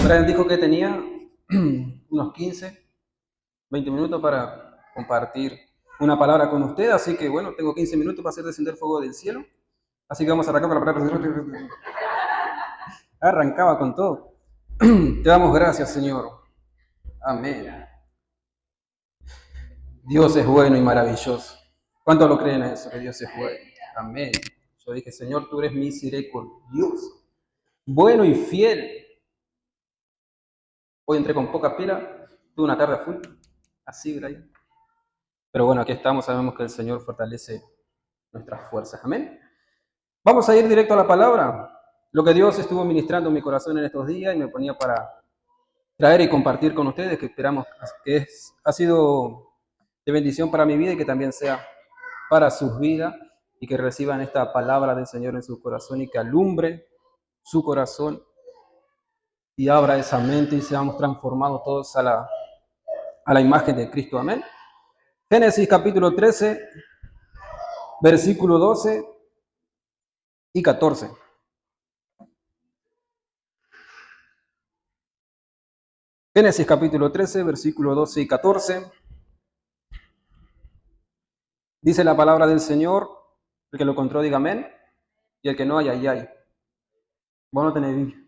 Brian dijo que tenía unos 15, 20 minutos para compartir una palabra con usted, así que bueno, tengo 15 minutos para hacer descender fuego del cielo. Así que vamos a arrancar con la palabra. Arrancaba con todo. Te damos gracias, Señor. Amén. Dios es bueno y maravilloso. ¿Cuántos lo creen a eso, que Dios es bueno? Amén. Yo dije, Señor, tú eres misericordioso, bueno y fiel. Hoy entré con poca pila, tuve una tarde full, así, Brian. Pero bueno, aquí estamos, sabemos que el Señor fortalece nuestras fuerzas. Amén. Vamos a ir directo a la palabra. Lo que Dios estuvo ministrando en mi corazón en estos días y me ponía para traer y compartir con ustedes, que esperamos que ha sido de bendición para mi vida y que también sea para sus vidas y que reciban esta palabra del Señor en su corazón y que alumbre su corazón y abra esa mente y seamos transformados todos a la imagen de Cristo. Amén. Génesis capítulo 13, versículo 12 y 14. Génesis capítulo 13, versículo 12 y 14. Dice la palabra del Señor, el que lo encontró diga amén, y el que no, ay. Vos no tenés Biblia.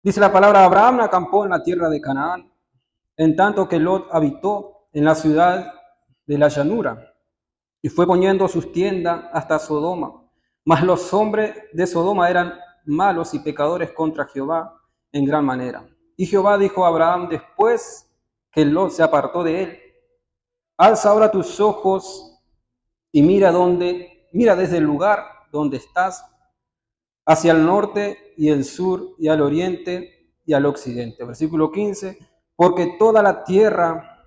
Dice la palabra, Abraham acampó en la tierra de Canaán, en tanto que Lot habitó en la ciudad de la llanura, y fue poniendo sus tiendas hasta Sodoma. Mas los hombres de Sodoma eran malos y pecadores contra Jehová en gran manera. Y Jehová dijo a Abraham después que Lot se apartó de él, alza ahora tus ojos y mira desde el lugar donde estás, hacia el norte y el sur y al oriente y al occidente. Versículo 15, porque toda la tierra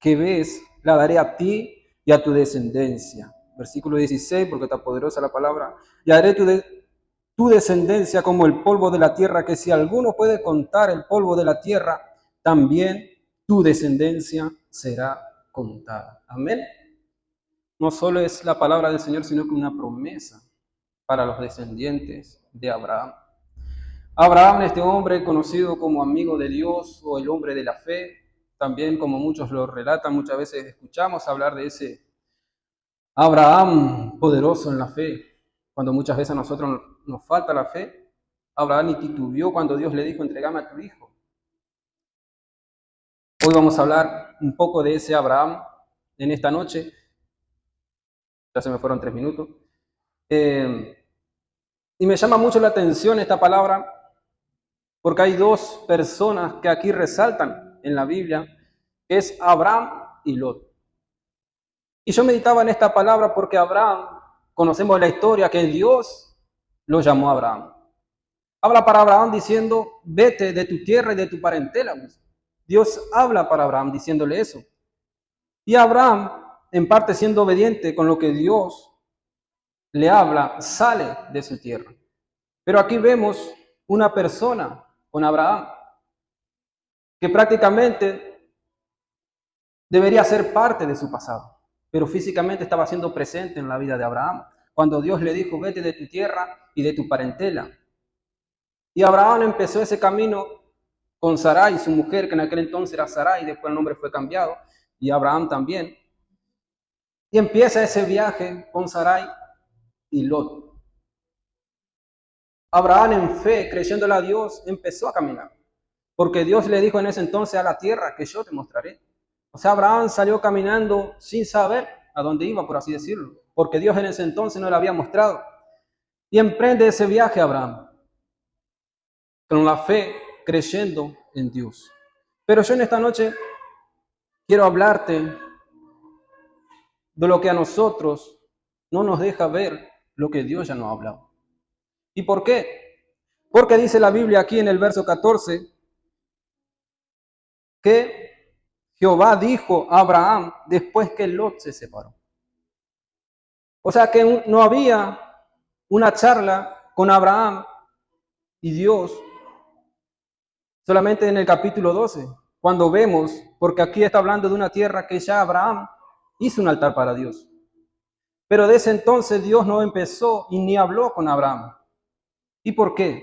que ves la daré a ti y a tu descendencia. Versículo 16, porque está poderosa la palabra, y haré tu descendencia como el polvo de la tierra, que si alguno puede contar el polvo de la tierra, también tu descendencia será contada. Amén. No solo es la palabra del Señor, sino que una promesa para los descendientes de Abraham. Abraham, este hombre conocido como amigo de Dios o el hombre de la fe, también como muchos lo relatan, muchas veces escuchamos hablar de ese Abraham poderoso en la fe, cuando muchas veces a nosotros nos falta la fe. Abraham ni titubeó cuando Dios le dijo, entregame a tu hijo. Hoy vamos a hablar un poco de ese Abraham en esta noche. Ya se me fueron 3 minutos. Y me llama mucho la atención esta palabra porque hay dos personas que aquí resaltan en la Biblia, que es Abraham y Lot. Y yo meditaba en esta palabra porque Abraham, conocemos la historia que Dios lo llamó a Abraham. Habla para Abraham diciendo, vete de tu tierra y de tu parentela. Dios habla para Abraham diciéndole eso. Y Abraham, en parte siendo obediente con lo que Dios le habla, sale de su tierra. Pero aquí vemos una persona con Abraham que prácticamente debería ser parte de su pasado, pero físicamente estaba siendo presente en la vida de Abraham, cuando Dios le dijo, vete de tu tierra y de tu parentela. Y Abraham empezó ese camino con Sarai, su mujer, que en aquel entonces era Sarai, después el nombre fue cambiado, y Abraham también. Y empieza ese viaje con Sarai y Lot. Abraham en fe, creyéndole a Dios, empezó a caminar, porque Dios le dijo en ese entonces a la tierra que yo te mostraré. O sea, Abraham salió caminando sin saber a dónde iba, por así decirlo, porque Dios en ese entonces no le había mostrado. Y emprende ese viaje Abraham, con la fe, creyendo en Dios. Pero yo en esta noche quiero hablarte de lo que a nosotros no nos deja ver lo que Dios ya nos ha hablado. ¿Y por qué? Porque dice la Biblia aquí en el verso 14 que Jehová dijo a Abraham después que Lot se separó. O sea que no había una charla con Abraham y Dios solamente en el capítulo 12, cuando vemos, porque aquí está hablando de una tierra que ya Abraham hizo un altar para Dios. Pero de ese entonces Dios no empezó y ni habló con Abraham. ¿Y por qué?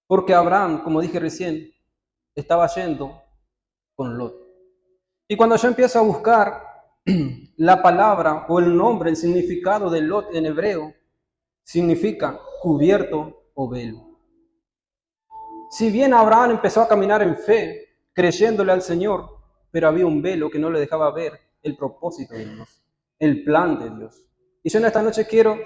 Porque Abraham, como dije recién, estaba yendo con Lot. Y cuando yo empiezo a buscar la palabra o el nombre, el significado de Lot en hebreo, significa cubierto o velo. Si bien Abraham empezó a caminar en fe, creyéndole al Señor, pero había un velo que no le dejaba ver el propósito de Dios, el plan de Dios. Y yo en esta noche quiero,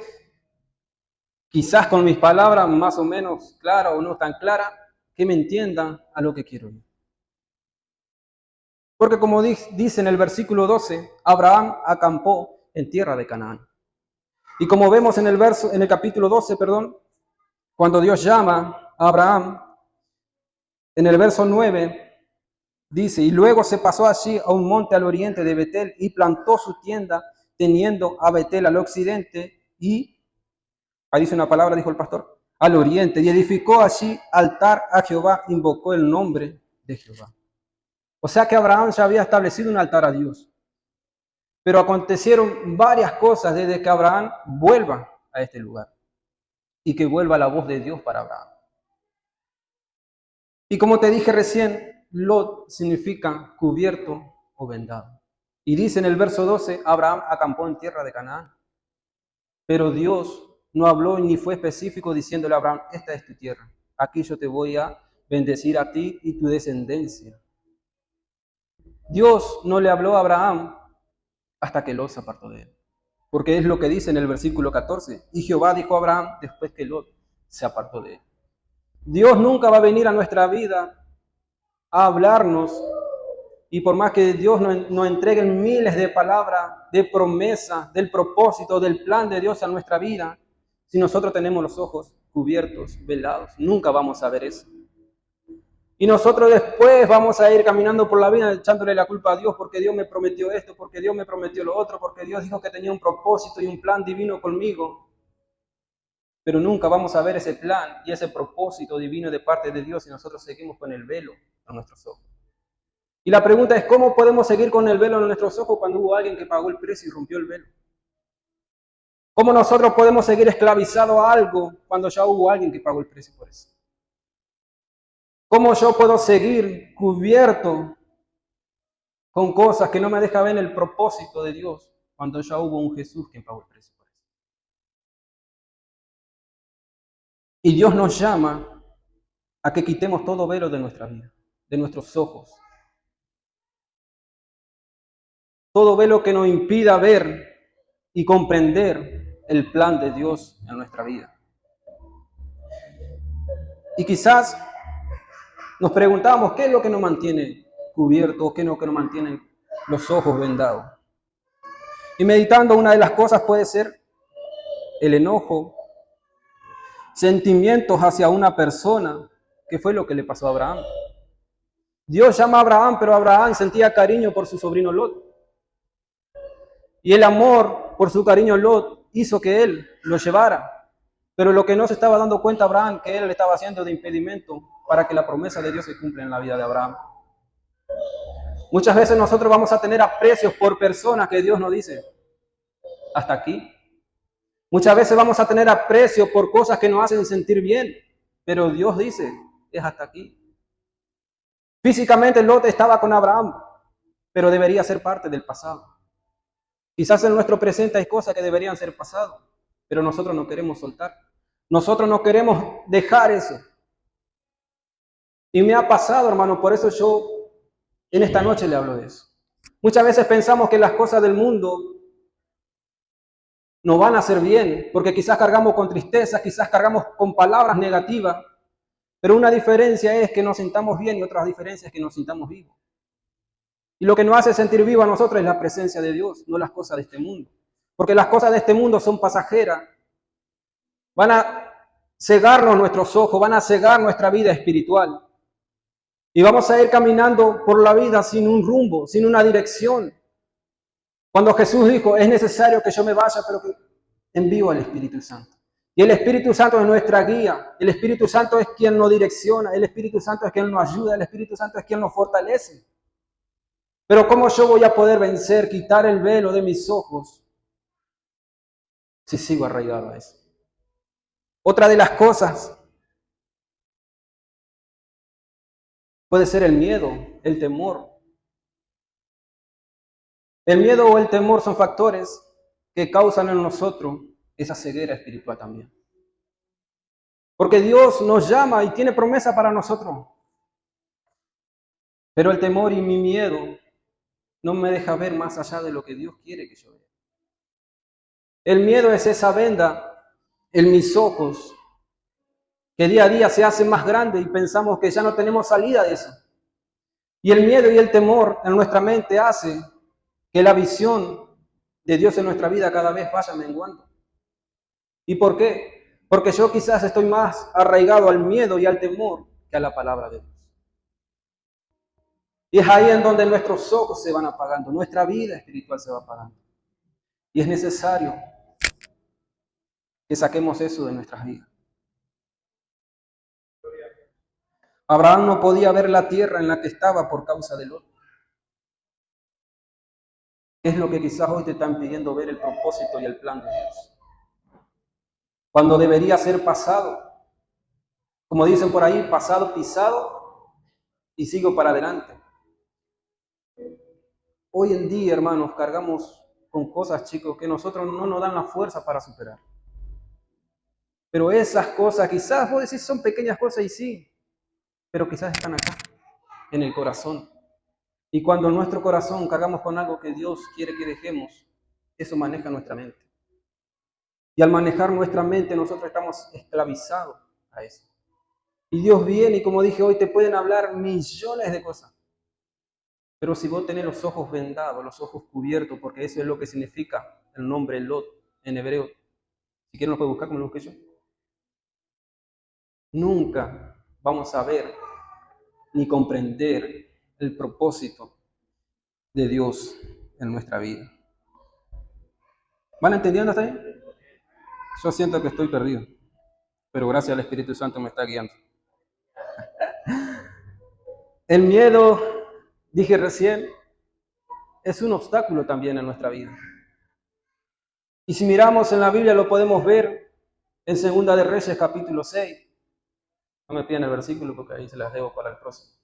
quizás con mis palabras más o menos claras o no tan claras, que me entiendan a lo que quiero ir. Porque como dice en el versículo 12, Abraham acampó en tierra de Canaán. Y como vemos en el capítulo 12, cuando Dios llama a Abraham, en el verso 9 dice, y luego se pasó allí a un monte al oriente de Betel y plantó su tienda, teniendo a Betel al occidente y, ahí dice una palabra, dijo el pastor, al oriente, y edificó allí altar a Jehová, invocó el nombre de Jehová. O sea que Abraham ya había establecido un altar a Dios. Pero acontecieron varias cosas desde que Abraham vuelva a este lugar y que vuelva la voz de Dios para Abraham. Y como te dije recién, Lot significa cubierto o vendado. Y dice en el verso 12, Abraham acampó en tierra de Canaán. Pero Dios no habló ni fue específico diciéndole a Abraham, esta es tu tierra. Aquí yo te voy a bendecir a ti y tu descendencia. Dios no le habló a Abraham hasta que Lot se apartó de él. Porque es lo que dice en el versículo 14. Y Jehová dijo a Abraham después que Lot se apartó de él. Dios nunca va a venir a nuestra vida a hablarnos. Y por más que Dios nos entregue miles de palabras, de promesas, del propósito, del plan de Dios a nuestra vida, si nosotros tenemos los ojos cubiertos, velados, nunca vamos a ver eso. Y nosotros después vamos a ir caminando por la vida echándole la culpa a Dios porque Dios me prometió esto, porque Dios me prometió lo otro, porque Dios dijo que tenía un propósito y un plan divino conmigo. Pero nunca vamos a ver ese plan y ese propósito divino de parte de Dios si nosotros seguimos con el velo a nuestros ojos. Y la pregunta es, ¿cómo podemos seguir con el velo en nuestros ojos cuando hubo alguien que pagó el precio y rompió el velo? ¿Cómo nosotros podemos seguir esclavizados a algo cuando ya hubo alguien que pagó el precio por eso? ¿Cómo yo puedo seguir cubierto con cosas que no me dejan ver el propósito de Dios cuando ya hubo un Jesús quien pagó el precio por eso? Y Dios nos llama a que quitemos todo velo de nuestra vida, de nuestros ojos. Todo velo que nos impida ver y comprender el plan de Dios en nuestra vida. Y quizás nos preguntamos qué es lo que nos mantiene cubiertos, qué es lo que nos mantiene los ojos vendados. Y meditando, una de las cosas puede ser el enojo, sentimientos hacia una persona, que fue lo que le pasó a Abraham. Dios llama a Abraham, pero Abraham sentía cariño por su sobrino Lot. Y el amor por su cariño Lot hizo que él lo llevara. Pero lo que no se estaba dando cuenta Abraham, que él le estaba haciendo de impedimento para que la promesa de Dios se cumpla en la vida de Abraham. Muchas veces nosotros vamos a tener aprecios por personas que Dios nos dice, hasta aquí. Muchas veces vamos a tener aprecio por cosas que nos hacen sentir bien, pero Dios dice, es hasta aquí. Físicamente Lot estaba con Abraham, pero debería ser parte del pasado. Quizás en nuestro presente hay cosas que deberían ser pasado, pero nosotros no queremos soltar. Nosotros no queremos dejar eso. Y me ha pasado, hermano, por eso yo en esta noche le hablo de eso. Muchas veces pensamos que las cosas del mundo nos van a hacer bien, porque quizás cargamos con tristeza, quizás cargamos con palabras negativas, pero una diferencia es que nos sintamos bien y otra diferencia es que nos sintamos vivos. Y lo que nos hace sentir vivos a nosotros es la presencia de Dios, no las cosas de este mundo. Porque las cosas de este mundo son pasajeras. Van a cegarnos nuestros ojos, van a cegar nuestra vida espiritual. Y vamos a ir caminando por la vida sin un rumbo, sin una dirección. Cuando Jesús dijo, es necesario que yo me vaya, pero que envío al Espíritu Santo. Y el Espíritu Santo es nuestra guía. El Espíritu Santo es quien nos direcciona. El Espíritu Santo es quien nos ayuda. El Espíritu Santo es quien nos fortalece. Pero ¿cómo yo voy a poder vencer, quitar el velo de mis ojos si sigo arraigado a eso? Otra de las cosas Puede ser el miedo, el temor. El miedo o el temor son factores que causan en nosotros esa ceguera espiritual también. Porque Dios nos llama y tiene promesa para nosotros. Pero el temor y mi miedo no me deja ver más allá de lo que Dios quiere que yo vea. El miedo es esa venda en mis ojos que día a día se hace más grande y pensamos que ya no tenemos salida de eso. Y el miedo y el temor en nuestra mente hace que la visión de Dios en nuestra vida cada vez vaya menguando. ¿Y por qué? Porque yo quizás estoy más arraigado al miedo y al temor que a la palabra de Dios. Y es ahí en donde nuestros ojos se van apagando, nuestra vida espiritual se va apagando. Y es necesario que saquemos eso de nuestras vidas. Abraham no podía ver la tierra en la que estaba por causa del Lot. Es lo que quizás hoy te están pidiendo ver el propósito y el plan de Dios. Cuando debería ser pasado, como dicen por ahí, pasado, pisado y sigo para adelante. Hoy en día, hermanos, cargamos con cosas, chicos, que nosotros no nos dan la fuerza para superar. Pero esas cosas, quizás vos decís son pequeñas cosas y sí, pero quizás están acá, en el corazón. Y cuando en nuestro corazón cargamos con algo que Dios quiere que dejemos, eso maneja nuestra mente. Y al manejar nuestra mente, nosotros estamos esclavizados a eso. Y Dios viene y como dije hoy, te pueden hablar millones de cosas. Pero si vos tenés los ojos vendados, los ojos cubiertos, porque eso es lo que significa el nombre Lot en hebreo. Si quieren lo pueden buscar como lo busqué yo. Nunca vamos a ver ni comprender el propósito de Dios en nuestra vida. ¿Van entendiendo hasta ahí? Yo siento que estoy perdido, pero gracias al Espíritu Santo me está guiando. El miedo, dije recién, es un obstáculo también en nuestra vida. Y si miramos en la Biblia lo podemos ver en Segunda de Reyes capítulo 6. No me pidan el versículo porque ahí se las debo para el próximo.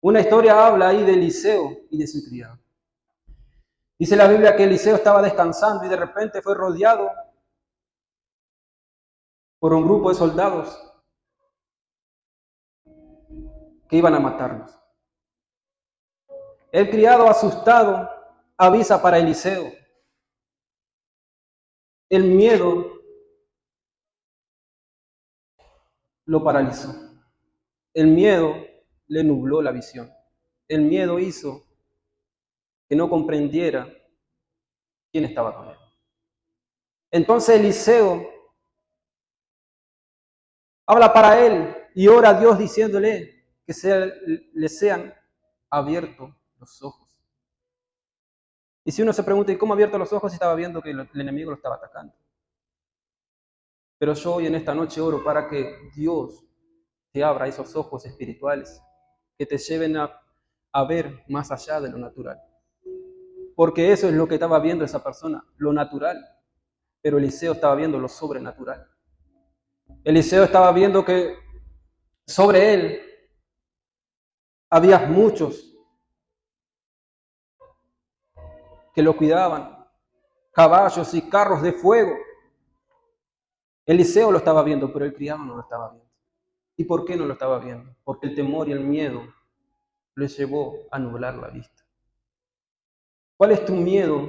Una historia habla ahí de Eliseo y de su criado. Dice la Biblia que Eliseo estaba descansando y de repente fue rodeado por un grupo de soldados que iban a matarlos. El criado, asustado, avisa para Eliseo. El miedo lo paralizó. El miedo le nubló la visión. El miedo hizo que no comprendiera quién estaba con él. Entonces Eliseo habla para él y ora a Dios diciéndole que le sean abiertos los ojos. Y si uno se pregunta, ¿y cómo abierto los ojos si estaba viendo que el enemigo lo estaba atacando? Pero yo hoy en esta noche oro para que Dios te abra esos ojos espirituales, que te lleven a ver más allá de lo natural. Porque eso es lo que estaba viendo esa persona, lo natural. Pero Eliseo estaba viendo lo sobrenatural. Eliseo estaba viendo que sobre él había muchos que lo cuidaban, caballos y carros de fuego. Eliseo lo estaba viendo, pero el criado no lo estaba viendo. ¿Y por qué no lo estaba viendo? Porque el temor y el miedo lo llevó a nublar la vista. ¿Cuál es tu miedo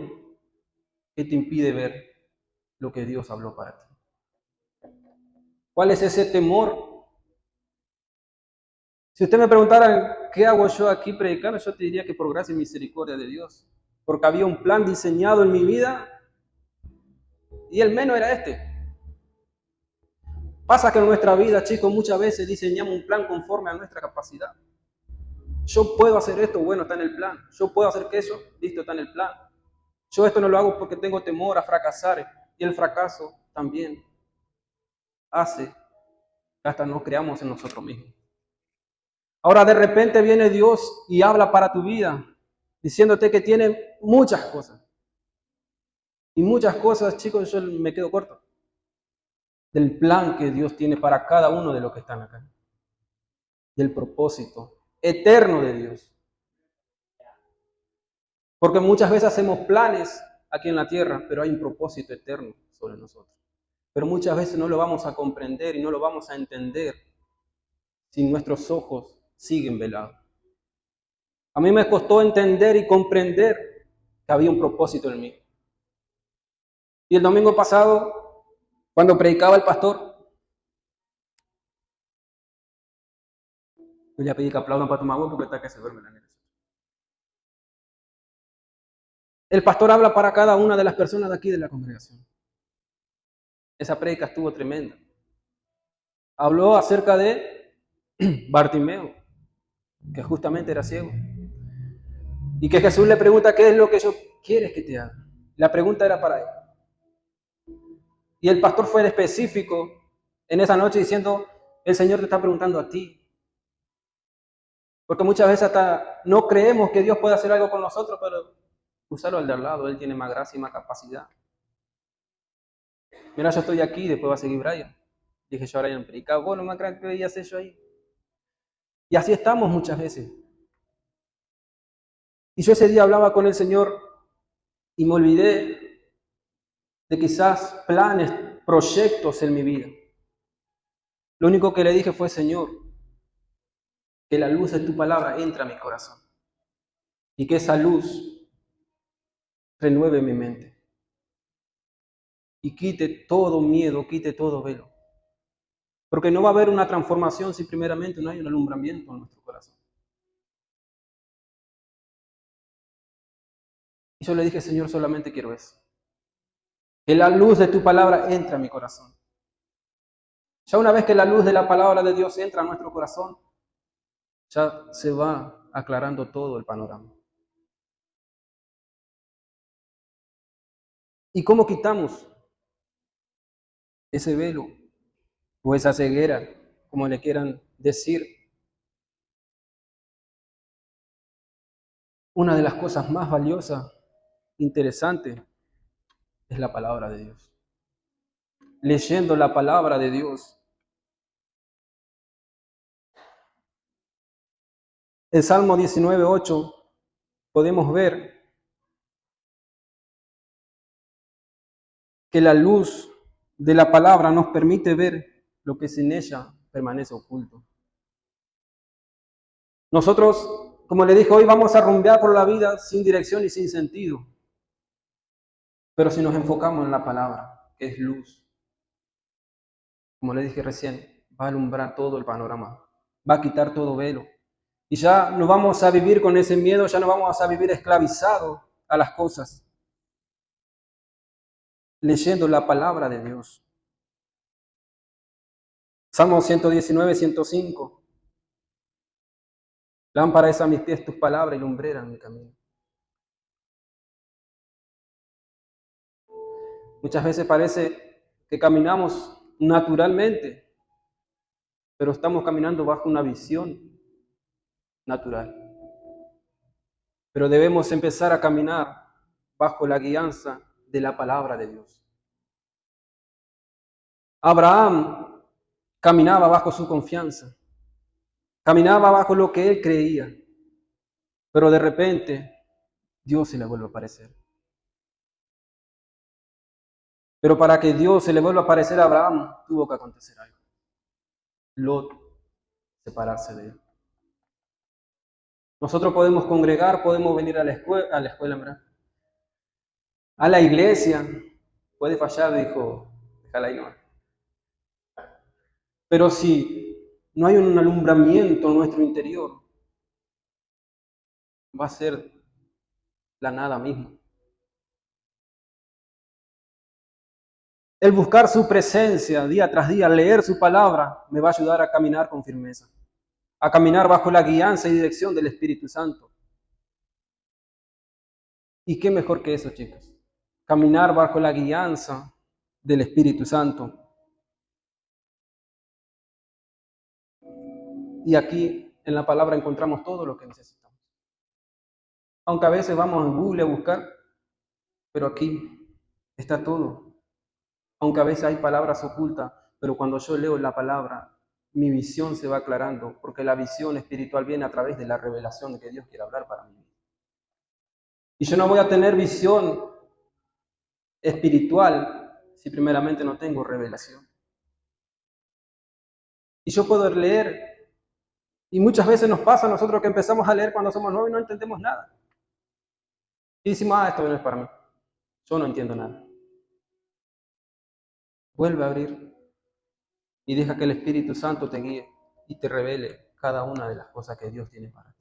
que te impide ver lo que Dios habló para ti? ¿Cuál es ese temor? Si usted me preguntara qué hago yo aquí predicando, yo te diría que por gracia y misericordia de Dios. Porque había un plan diseñado en mi vida y el menos era este. Pasa que en nuestra vida, chicos, muchas veces diseñamos un plan conforme a nuestra capacidad. Yo puedo hacer esto, bueno, está en el plan. Yo puedo hacer eso, listo, está en el plan. Yo esto no lo hago porque tengo temor a fracasar. Y el fracaso también hace que hasta nos creamos en nosotros mismos. Ahora de repente viene Dios y habla para tu vida, diciéndote que tiene muchas cosas. Y muchas cosas, chicos, yo me quedo corto del plan que Dios tiene para cada uno de los que están acá. Del propósito eterno de Dios. Porque muchas veces hacemos planes aquí en la tierra, pero hay un propósito eterno sobre nosotros. Pero muchas veces no lo vamos a comprender y no lo vamos a entender si nuestros ojos siguen velados. A mí me costó entender y comprender que había un propósito en mí. Y el domingo pasado, cuando predicaba el pastor, yo le pedí que aplaudan para tomar agua porque está que se duerme la nena. El pastor habla para cada una de las personas de aquí de la congregación. Esa prédica estuvo tremenda. Habló acerca de Bartimeo, que justamente era ciego. Y que Jesús le pregunta, ¿qué es lo que yo quieres que te haga? La pregunta era para él. Y el pastor fue específico en esa noche diciendo, el Señor te está preguntando a ti. Porque muchas veces hasta no creemos que Dios puede hacer algo con nosotros, pero usarlo al de al lado, Él tiene más gracia y más capacidad. Mira, yo estoy aquí, después va a seguir Brian. Dije yo a Brian, predicado, bueno, más grande que veías eso ahí. Y así estamos muchas veces. Y yo ese día hablaba con el Señor y me olvidé de quizás planes, proyectos en mi vida. Lo único que le dije fue, Señor, que la luz de tu palabra entre a mi corazón y que esa luz renueve mi mente y quite todo miedo, quite todo velo. Porque no va a haber una transformación si primeramente no hay un alumbramiento en nuestro corazón. Y yo le dije, Señor, solamente quiero eso. Que la luz de tu palabra entre a mi corazón. Ya una vez que la luz de la palabra de Dios entra a nuestro corazón, ya se va aclarando todo el panorama. ¿Y cómo quitamos ese velo o esa ceguera, como le quieran decir? Una de las cosas más valiosas, interesantes, es la palabra de Dios. Leyendo la palabra de Dios. El Salmo 19:8 podemos ver que la luz de la palabra nos permite ver lo que sin ella permanece oculto. Nosotros, como le dije hoy, vamos a rumbear por la vida sin dirección y sin sentido. Pero si nos enfocamos en la palabra, que es luz, como le dije recién, va a alumbrar todo el panorama, va a quitar todo velo. Y ya no vamos a vivir con ese miedo, ya no vamos a vivir esclavizados a las cosas, leyendo la palabra de Dios. Salmo 119:105. Lámpara es a mis pies tus palabras y lumbrera en mi camino. Muchas veces parece que caminamos naturalmente, pero estamos caminando bajo una visión natural. Pero debemos empezar a caminar bajo la guianza de la palabra de Dios. Abraham caminaba bajo su confianza, caminaba bajo lo que él creía, pero de repente Dios se le vuelve a aparecer. Pero para que Dios se le vuelva a aparecer a Abraham, tuvo que acontecer algo. Lot separarse de él. Nosotros podemos congregar, podemos venir a la escuela, ¿verdad? A la iglesia. Puede fallar, dijo, déjala ahí no. Pero si no hay un alumbramiento en nuestro interior, va a ser la nada misma. El buscar su presencia día tras día, leer su palabra, me va a ayudar a caminar con firmeza, a caminar bajo la guianza y dirección del Espíritu Santo. ¿Y qué mejor que eso, chicos? Caminar bajo la guianza del Espíritu Santo. Y aquí en la palabra encontramos todo lo que necesitamos. Aunque a veces vamos en Google a buscar, pero aquí está todo. Aunque a veces hay palabras ocultas, pero cuando yo leo la palabra, mi visión se va aclarando, porque la visión espiritual viene a través de la revelación que Dios quiere hablar para mí. Y yo no voy a tener visión espiritual si primeramente no tengo revelación. Y yo puedo leer, y muchas veces nos pasa a nosotros que empezamos a leer cuando somos nuevos y no entendemos nada. Y decimos, esto no es para mí, yo no entiendo nada. Vuelve a abrir y deja que el Espíritu Santo te guíe y te revele cada una de las cosas que Dios tiene para ti.